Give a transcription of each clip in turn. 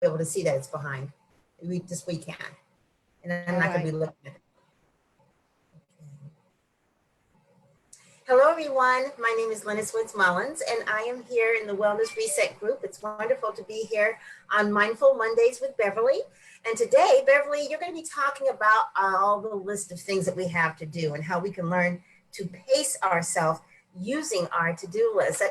able to see that it's behind. We can. And I'm All not going to right. be looking at it. Hello, everyone. My name is Lennis Woods Mullins, and I am here in the Wellness Reset Group. It's wonderful to be here on Mindful Mondays with Beverly. And today, Beverly, you're going to be talking about all the list of things that we have to do and how we can learn to pace ourselves using our to-do list.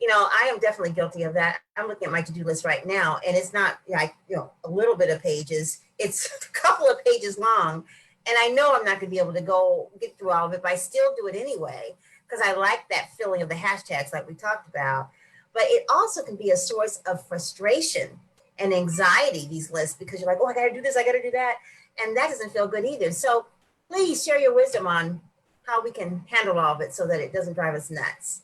I am definitely guilty of that. I'm looking at my to-do list right now, and it's not like, a little bit of pages. It's a couple of pages long. And I know I'm not going to be able to go get through all of it, but I still do it anyway because I like that feeling of the hashtags like we talked about. But it also can be a source of frustration and anxiety, these lists, because you're like, oh, I got to do this, I got to do that. And that doesn't feel good either. So please share your wisdom on how we can handle all of it so that it doesn't drive us nuts.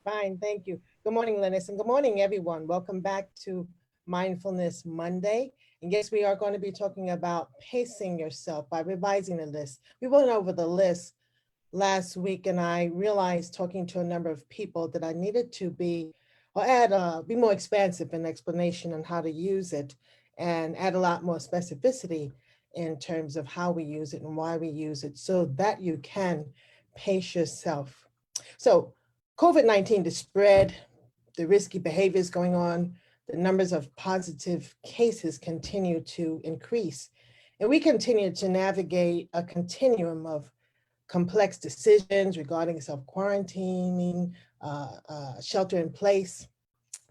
Fine, thank you. Good morning, Lennis, and good morning, everyone. Welcome back to Mindfulness Monday. And yes, we are going to be talking about pacing yourself by revising the list. We went over the list last week, and I realized talking to a number of people that I needed to be more expansive in explanation on how to use it and add a lot more specificity in terms of how we use it and why we use it so that you can pace yourself. So COVID-19, the spread, the risky behaviors going on, the numbers of positive cases continue to increase. And we continue to navigate a continuum of complex decisions regarding self-quarantining, shelter in place,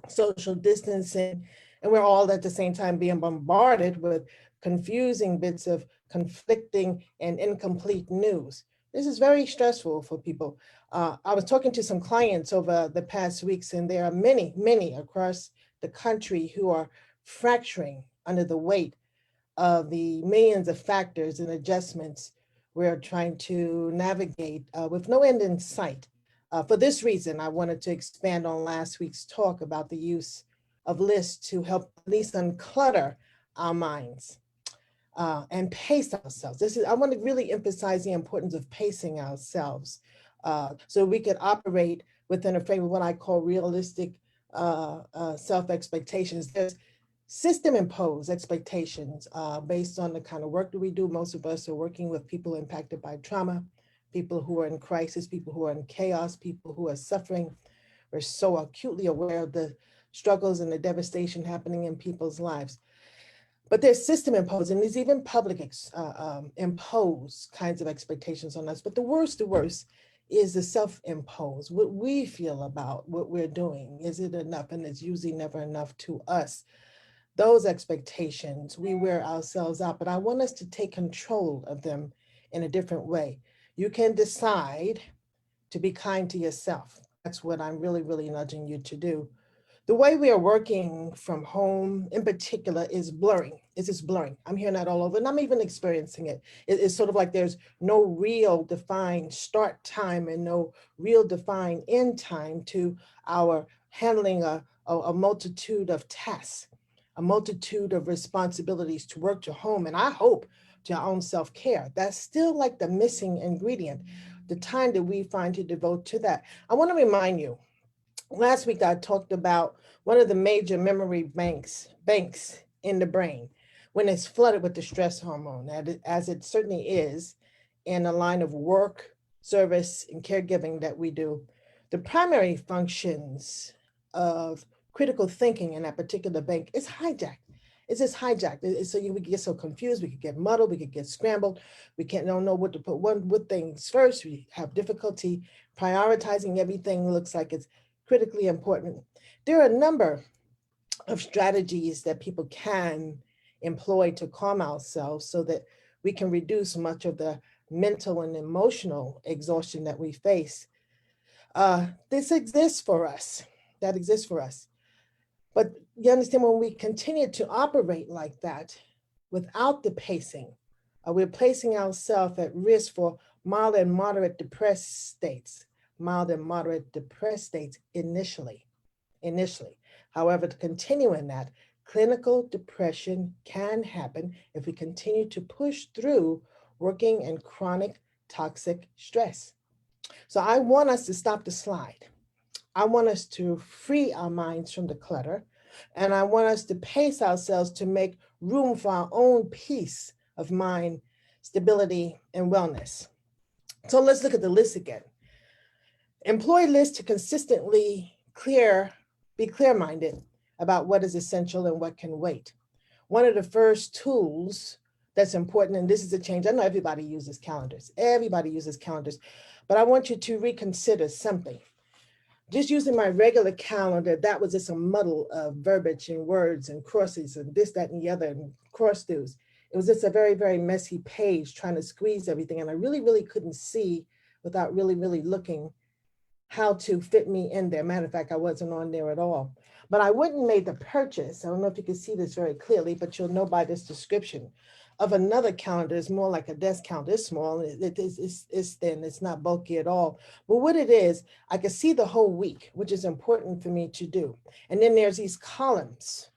social distancing, and we're all at the same time being bombarded with confusing bits of conflicting and incomplete news. This is very stressful for people. I was talking to some clients over the past weeks, and there are many, many across the country who are fracturing under the weight of the millions of factors and adjustments we're trying to navigate with no end in sight. For this reason, I wanted to expand on last week's talk about the use of lists to help at least unclutter our minds and pace ourselves. I want to really emphasize the importance of pacing ourselves so we can operate within a frame of what I call realistic self-expectations. There's system imposed expectations based on the kind of work that we do. Most of us are working with people impacted by trauma, people who are in crisis, people who are in chaos, people who are suffering. We're so acutely aware of the struggles and the devastation happening in people's lives. But there's system imposed, and there's even public imposed kinds of expectations on us. But the worst is the self-imposed, what we feel about what we're doing. Is it enough? And it's usually never enough to us. Those expectations, we wear ourselves out, but I want us to take control of them in a different way. You can decide to be kind to yourself. That's what I'm really, really nudging you to do. The way we are working from home in particular is blurring. It's just blurring. I'm hearing that all over, and I'm even experiencing it. It's sort of like there's no real defined start time and no real defined end time to our handling a multitude of tasks, a multitude of responsibilities to work, to home, and I hope to our own self-care. That's still like the missing ingredient, the time that we find to devote to that. I want to remind you, last week I talked about one of the major memory banks in the brain when it's flooded with the stress hormone, as it certainly is in the line of work, service, and caregiving that we do. The primary functions of critical thinking in that particular bank is hijacked. It's just hijacked. We could get so confused, we could get muddled, we could get scrambled. We don't know what to put what things first. We have difficulty prioritizing everything. Looks like it's critically important. There are a number of strategies that people can employ to calm ourselves so that we can reduce much of the mental and emotional exhaustion that we face. This exists for us. That exists for us. But you understand, when we continue to operate like that without the pacing, we're placing ourselves at risk for mild and moderate depressed states, initially. However, to continue in that, clinical depression can happen if we continue to push through working in chronic toxic stress. So I want us to stop the slide. I want us to free our minds from the clutter. And I want us to pace ourselves to make room for our own peace of mind, stability, and wellness. So let's look at the list again. Employ lists to consistently be clear minded about what is essential and what can wait. One of the first tools that's important, and this is a change, I know everybody uses calendars, but I want you to reconsider something. Just using my regular calendar, that was just a muddle of verbiage and words and crosses and this, that, and the other, and cross throughs. It was just a very, very messy page trying to squeeze everything. And I really, really couldn't see without really, really looking how to fit me in there. Matter of fact, I wasn't on there at all. But I went and made the purchase. I don't know if you can see this very clearly, but you'll know by this description of another calendar. It's more like a desk calendar. It's small, it's thin, it's not bulky at all. But what it is, I can see the whole week, which is important for me to do. And then there's these columns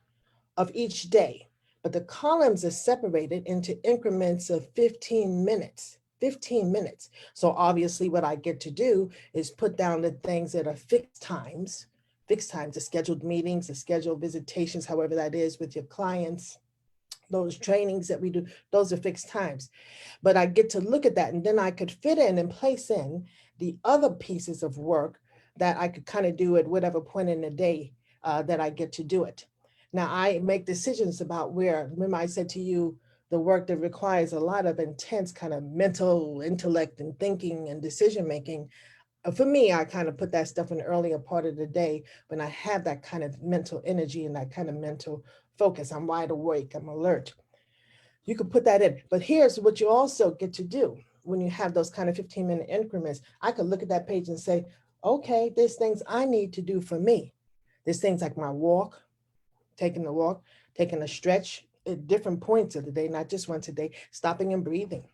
of each day, but the columns are separated into increments of 15 minutes. 15 minutes. So obviously what I get to do is put down the things that are fixed times, the scheduled meetings, the scheduled visitations, however that is with your clients, those trainings that we do, those are fixed times. But I get to look at that, and then I could fit in and place in the other pieces of work that I could kind of do at whatever point in the day that I get to do it. Now I make decisions about where, remember I said to you, the work that requires a lot of intense kind of mental intellect and thinking and decision making. For me, I kind of put that stuff in the earlier part of the day when I have that kind of mental energy and that kind of mental focus. I'm wide awake, I'm alert. You could put that in. But here's what you also get to do when you have those kind of 15-minute increments. I could look at that page and say, okay, there's things I need to do for me. There's things like my walk, taking a walk, taking a stretch at different points of the day, not just once a day, stopping and breathing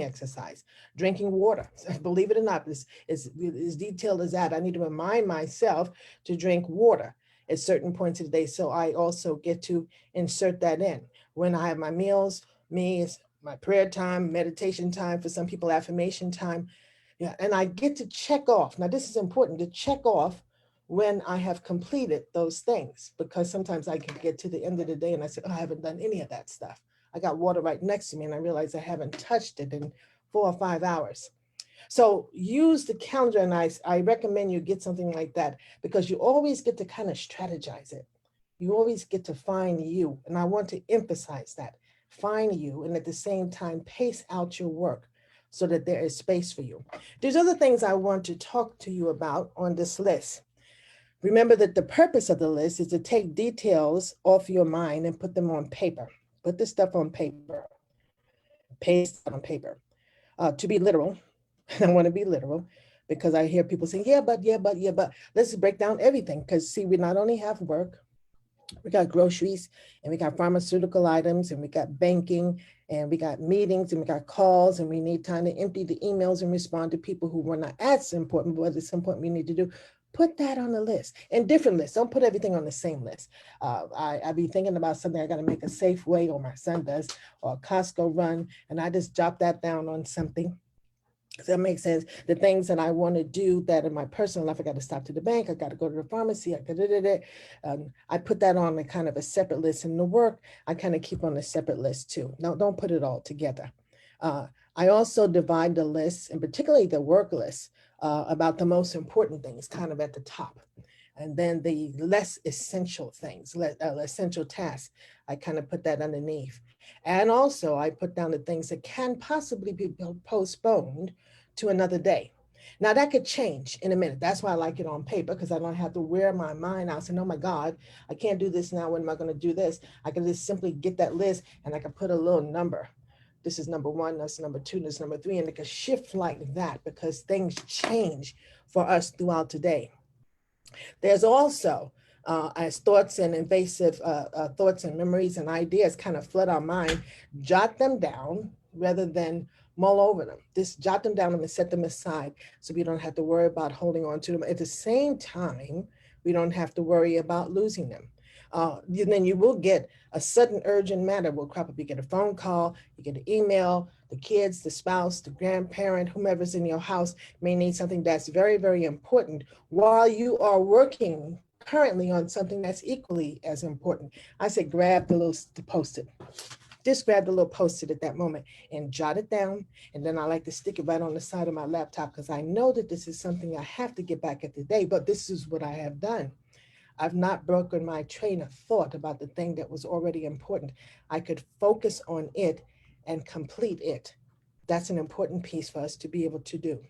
exercise, drinking water. Believe it or not, this is as detailed as that. I need to remind myself to drink water at certain points of the day. So I also get to insert that in. When I have my meals, me, it's my prayer time, meditation time, for some people, affirmation time. Yeah, and I get to check off. Now, this is important to check off when I have completed those things, because sometimes I can get to the end of the day and I say, oh, I haven't done any of that stuff. I got water right next to me and I realize I haven't touched it in 4 or 5 hours. So use the calendar, and I recommend you get something like that, because you always get to kind of strategize it. You always get to find you. And I want to emphasize that. Find you, and at the same time, pace out your work so that there is space for you. There's other things I want to talk to you about on this list. Remember that the purpose of the list is to take details off your mind and put them on paper. Put this stuff on paper, paste it on paper. To be literal, and I want to be literal because I hear people saying, yeah, but let's break down everything. Because see, we not only have work, we got groceries, and we got pharmaceutical items, and we got banking, and we got meetings, and we got calls, and we need time to empty the emails and respond to people who were not as important, but at some point we need to do. Put that on the list, and different lists. Don't put everything on the same list. I be thinking about something I got to make a Safeway, or my son does, or a Costco run, and I just jot that down on something. Does that make sense? The things that I want to do that in my personal life, I got to stop to the bank, I got to go to the pharmacy, I put that on a kind of a separate list. And the work, I kind of keep on a separate list too. Now, don't put it all together. I also divide the list, and particularly the work list, about the most important things kind of at the top. And then the less essential things, essential tasks, I kind of put that underneath. And also I put down the things that can possibly be postponed to another day. Now that could change in a minute. That's why I like it on paper, because I don't have to wear my mind out saying, oh my God, I can't do this now. When am I going to do this? I can just simply get that list and I can put a little number. This is number one, that's number two, this is number three. And it can shift like that because things change for us throughout the day. There's also, as thoughts and invasive thoughts and memories and ideas kind of flood our mind, jot them down rather than mull over them. Just jot them down and set them aside so we don't have to worry about holding on to them. At the same time, we don't have to worry about losing them. Then you will get a sudden urgent matter will crop up. You get a phone call, you get an email, the kids, the spouse, the grandparent, whomever's in your house may need something that's very, very important while you are working currently on something that's equally as important. I say grab the little post-it. Just grab the little post-it at that moment and jot it down. And then I like to stick it right on the side of my laptop because I know that this is something I have to get back at the day, but this is what I have done. I've not broken my train of thought about the thing that was already important. I could focus on it and complete it. That's an important piece for us to be able to do.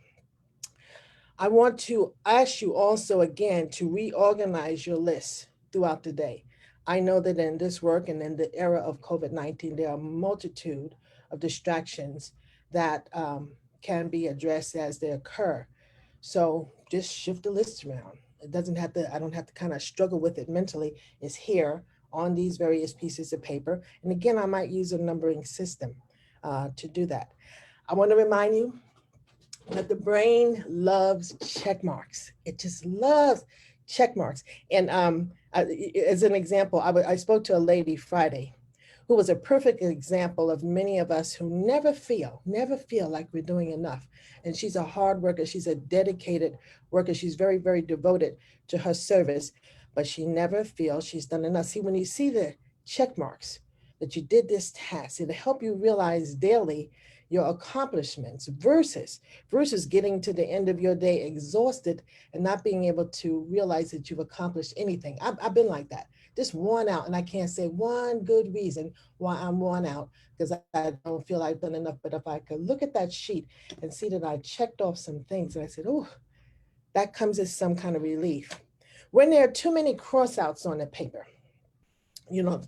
I want to ask you also again to reorganize your list throughout the day. I know that in this work and in the era of COVID-19, there are a multitude of distractions that can be addressed as they occur. So just shift the list around. It doesn't have to, I don't have to kind of struggle with it mentally. It's here on these various pieces of paper. And again, I might use a numbering system to do that. I want to remind you that the brain loves check marks. It just loves check marks. And as an example, I spoke to a lady Friday who was a perfect example of many of us who never feel like we're doing enough. And she's a hard worker. She's a dedicated worker. She's very, very devoted to her service, but she never feels she's done enough. See, when you see the check marks that you did this task, it'll help you realize daily your accomplishments versus getting to the end of your day exhausted and not being able to realize that you've accomplished anything. I've been like that, just worn out, and I can't say one good reason why I'm worn out because I don't feel I've done enough. But if I could look at that sheet and see that I checked off some things, and I said, oh, that comes as some kind of relief. When there are too many crossouts on the paper,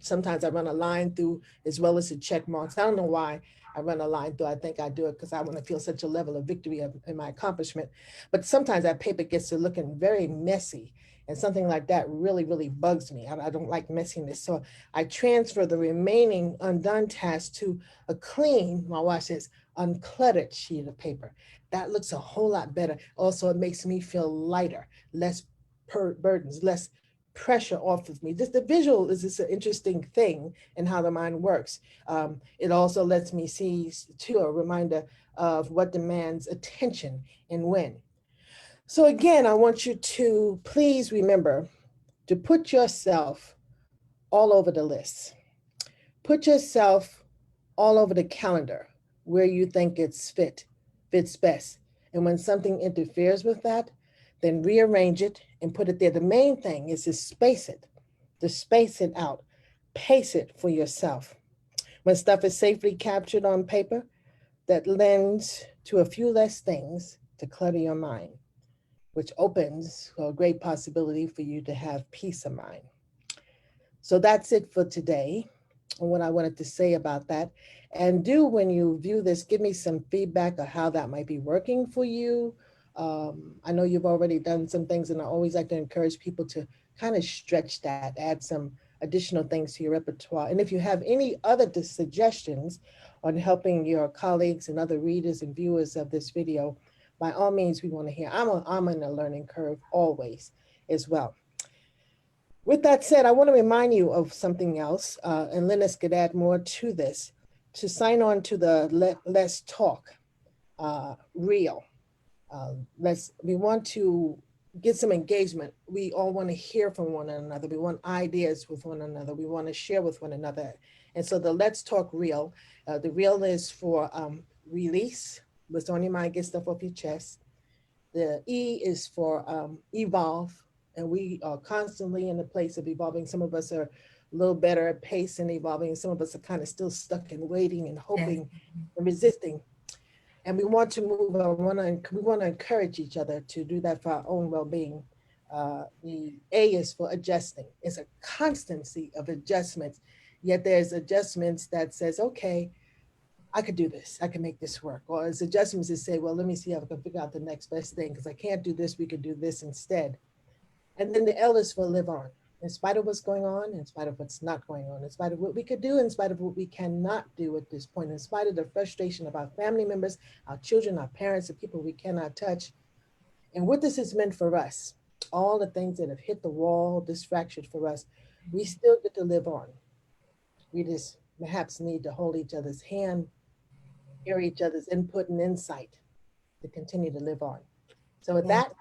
sometimes I run a line through as well as the check marks. I don't know why I run a line through. I think I do it because I want to feel such a level of victory in my accomplishment. But sometimes that paper gets to looking very messy, and something like that really, really bugs me. I don't like messiness. So I transfer the remaining undone tasks to a clean, my wife says, uncluttered sheet of paper. That looks a whole lot better. Also, it makes me feel lighter, less burdens, less pressure off of me. Just the visual is just an interesting thing in how the mind works. It also lets me see too a reminder of what demands attention and when. So again, I want you to please remember to put yourself all over the list. Put yourself all over the calendar where you think fits best. And when something interferes with that, then rearrange it and put it there. The main thing is to space it out, pace it for yourself. When stuff is safely captured on paper, that lends to a few less things to clutter your mind, which opens a great possibility for you to have peace of mind. So that's it for today and what I wanted to say about that. And do, when you view this, give me some feedback of how that might be working for you. I know you've already done some things, and I always like to encourage people to kind of stretch that, add some additional things to your repertoire. And if you have any other suggestions on helping your colleagues and other readers and viewers of this video, by all means, we want to hear. I'm in a learning curve always as well. With that said, I want to remind you of something else, and Linus could add more to this. To sign on to the Let's Talk reel. We want to get some engagement. We all want to hear from one another. We want ideas with one another. We want to share with one another. And so the Let's Talk reel, the reel is for release, what's on your mind, get stuff off your chest. The E is for evolve, and we are constantly in the place of evolving. Some of us are a little better at pace and evolving. Some of us are kind of still stuck in waiting and hoping and resisting. And we want to move. We want to encourage each other to do that for our own well-being. The A is for adjusting. It's a constancy of adjustments. Yet there's adjustments that says, okay, I could do this. I can make this work. Or there's adjustments that say, well, let me see if I can figure out the next best thing because I can't do this. We could do this instead. And then the L is for live on. In spite of what's going on, in spite of what's not going on, in spite of what we could do, in spite of what we cannot do at this point, in spite of the frustration of our family members, our children, our parents, the people we cannot touch, and what this has meant for us, all the things that have hit the wall, distractions for us, we still get to live on. We just perhaps need to hold each other's hand, hear each other's input and insight to continue to live on. So with that,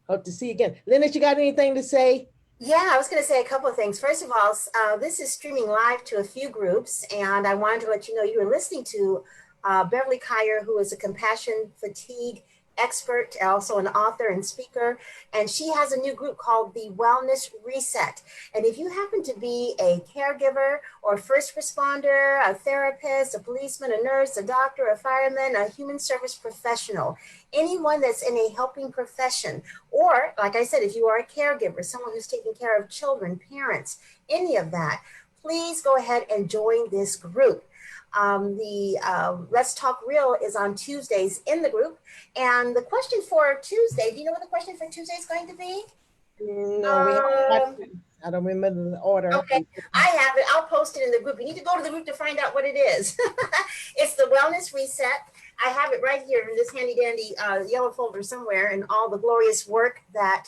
hope to see you again. Linus, you got anything to say Yeah, I was going to say a couple of things. First of all, this is streaming live to a few groups, and I wanted to let you know you were listening to Beverly Kyer, who is a compassion fatigue expert, also an author and speaker, and she has a new group called the Wellness Reset. And if you happen to be a caregiver or first responder, a therapist, a policeman, a nurse, a doctor, a fireman, a human service professional, anyone that's in a helping profession, or, like I said, if you are a caregiver, someone who's taking care of children, parents, any of that, please go ahead and join this group. The Let's Talk Real is on Tuesdays in the group. And the question for Tuesday, do you know what the question for Tuesday is going to be? No, we have Um, questions. I don't remember the order. Okay, I have it. I'll post it in the group. You need to go to the group to find out what it is. It's the Wellness Reset. I have it right here in this handy dandy yellow folder somewhere, and all the glorious work that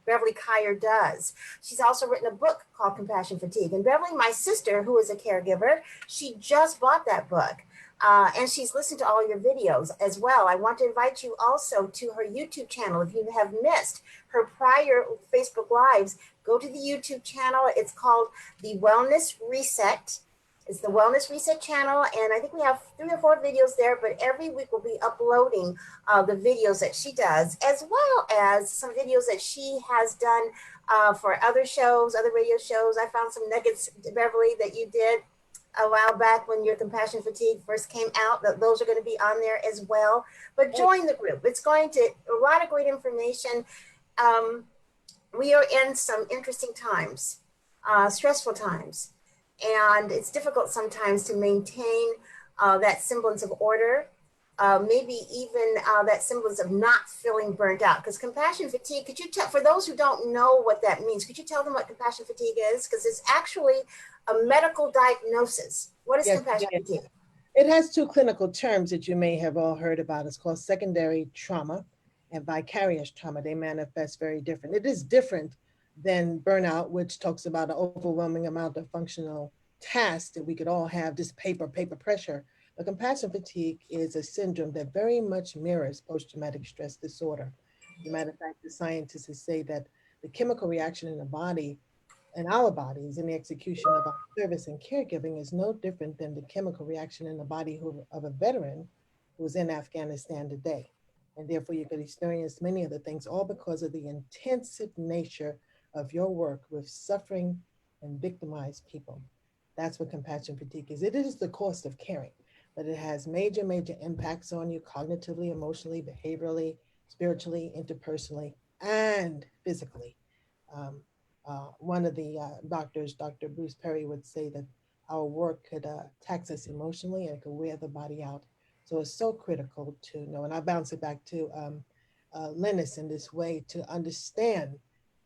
Beverly Kyer does. She's also written a book called Compassion Fatigue. And Beverly, my sister, who is a caregiver, she just bought that book. And she's listened to all your videos as well. I want to invite you also to her YouTube channel. If you have missed her prior Facebook Lives, go to the YouTube channel. It's called the Wellness Reset. It's the Wellness Reset channel, and I think we have 3 or 4 videos there, but every week we'll be uploading the videos that she does, as well as some videos that she has done for other shows, other radio shows. I found some nuggets, Beverly, that you did a while back when your compassion fatigue first came out. That those are going to be on there as well. But join the group. It's going to a lot of great information. Um, we are in some interesting times, stressful times, and it's difficult sometimes to maintain that semblance of order, maybe even that semblance of not feeling burnt out. Because compassion fatigue, could you tell, for those who don't know what that means, could you tell them what compassion fatigue is? Because it's actually a medical diagnosis. What is Yes, compassion yes. fatigue? It has two clinical terms that you may have all heard about. It's called secondary trauma and vicarious trauma. They manifest very different. It is different than burnout, which talks about an overwhelming amount of functional tasks that we could all have, just paper pressure. But compassion fatigue is a syndrome that very much mirrors post-traumatic stress disorder. As a matter of fact, the scientists say that the chemical reaction in the body in our bodies in the execution of our service and caregiving is no different than the chemical reaction in the body of a veteran who's in Afghanistan today. And therefore, you could experience many of the things, all because of the intensive nature of your work with suffering and victimized people. That's what compassion fatigue is. It is the cost of caring, but it has major impacts on you cognitively, emotionally, behaviorally, spiritually, interpersonally, and physically. Um, One of the doctors, Dr. Bruce Perry, would say that our work could tax us emotionally and it could wear the body out. So it's so critical to know. And I bounce it back to Linus in this way to understand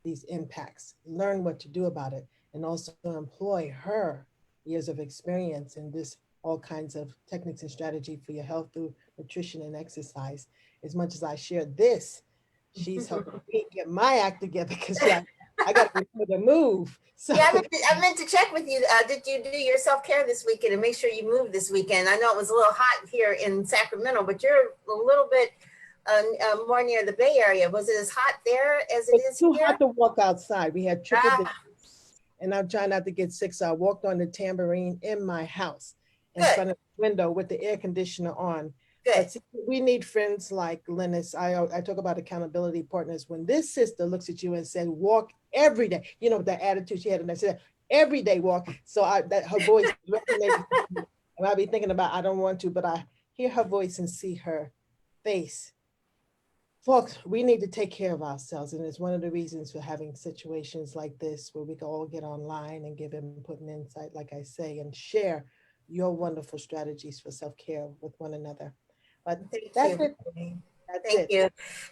these impacts, learn what to do about it, and also employ her years of experience in this all kinds of techniques and strategy for your health through nutrition and exercise. As much as I share this, she's helping me get my act together because yeah, I got to remember to move. So Yeah, I meant to check with you. Did you do your self care this weekend and make sure you moved this weekend? I know it was a little hot here in Sacramento, but you're a little bit more near the Bay Area. Was it as hot there as it it's is too here? hot to walk outside. We had triple digits, Ah, and I'm trying not to get sick. So I walked on the tambourine in my house in good, front of the window with the air conditioner on. good. But see, we need friends like Linus. I talk about accountability partners. When this sister looks at you and said, "Walk every day," you know the attitude she had, and I said, "Every day walk." So that her voice resonated, and I'll be thinking about I don't want to, but I hear her voice and see her face. Folks, we need to take care of ourselves. And it's one of the reasons for having situations like this where we can all get online and give input and insight, like I say, and share your wonderful strategies for self care with one another. But Thank that's you. it. That's Thank it. you.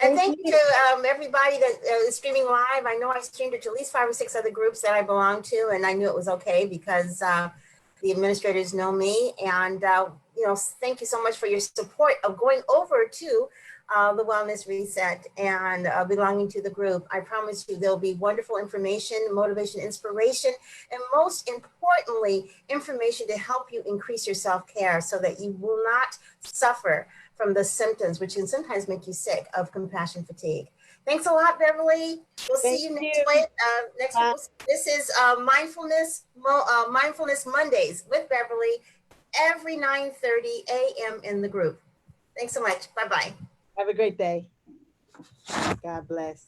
And Thank thank you you. to everybody that is streaming live. I know I streamed it to at least 5 or 6 other groups that I belong to, and I knew it was okay because the administrators know me. And, thank you so much for your support of going over to the Wellness Reset and belonging to the group. I promise you there'll be wonderful information, motivation, inspiration, and most importantly, information to help you increase your self-care so that you will not suffer from the symptoms, which can sometimes make you sick, of compassion fatigue. Thanks a lot, Beverly. We'll see Thank you next you. week. Next week, Bye. this is Mindfulness Mondays with Beverly every 9:30 a.m. in the group. Thanks so much. Bye-bye. Have a great day. God bless.